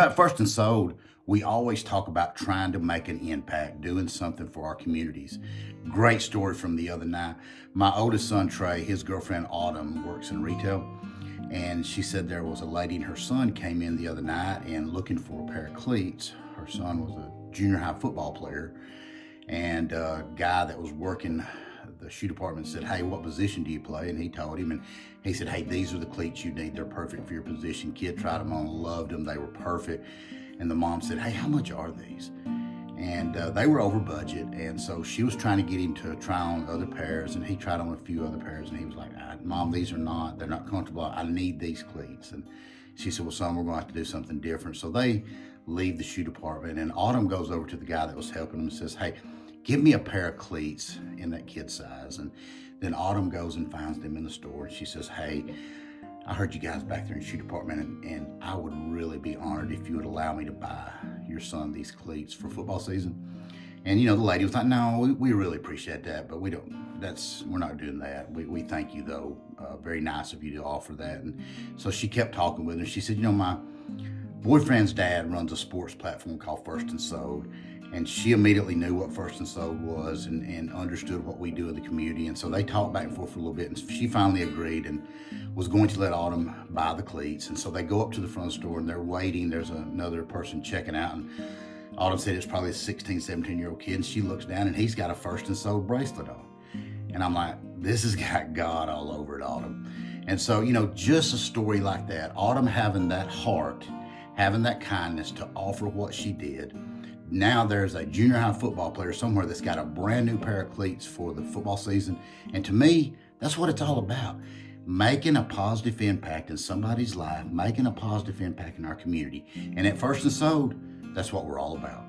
At First and Sold, we always talk about trying to make an impact, doing something for our communities. Great story from the other night. My oldest son, Trey, his girlfriend, Autumn, works in retail. And she said there was a lady and her son came in the other night and looking for a pair of cleats. Her son was a junior high football player. And a guy that was working the shoe department said, "Hey, what position do you play?" And he told him, and he said, "Hey, these are the cleats you need. They're perfect for your position." Kid tried them on, loved them. They were perfect. And the mom said, "Hey, how much are these?" And they were over budget. And so she was trying to get him to try on other pairs, and he tried on a few other pairs. And he was like, "Mom, they're not comfortable. I need these cleats." And she said, "Well, son, we're going to have to do something different." So they leave the shoe department, and Autumn goes over to the guy that was helping him and says, "Hey, give me a pair of cleats in that kid's size." And then Autumn goes and finds them in the store. And she says, "Hey, I heard you guys back there in the shoe department, and I would really be honored if you would allow me to buy your son these cleats for football season." And the lady was like, "No, we really appreciate that, but we're not doing that. We thank you though. Very nice of you to offer that." And so she kept talking with her. She said, "My boyfriend's dad runs a sports platform called First and Sold." And she immediately knew what First and Sold was and understood what we do in the community. And so they talked back and forth for a little bit, and she finally agreed and was going to let Autumn buy the cleats. And so they go up to the front of the store and they're waiting. There's another person checking out, and Autumn said it's probably a 16, 17-year-old kid. And she looks down and he's got a First and Sold bracelet on. And I'm like, this has got God all over it, Autumn. And so, just a story like that, Autumn having that heart, having that kindness to offer what she did. Now there's a junior high football player somewhere that's got a brand new pair of cleats for the football season. And to me, that's what it's all about. Making a positive impact in somebody's life, making a positive impact in our community. And at First and Sold, that's what we're all about.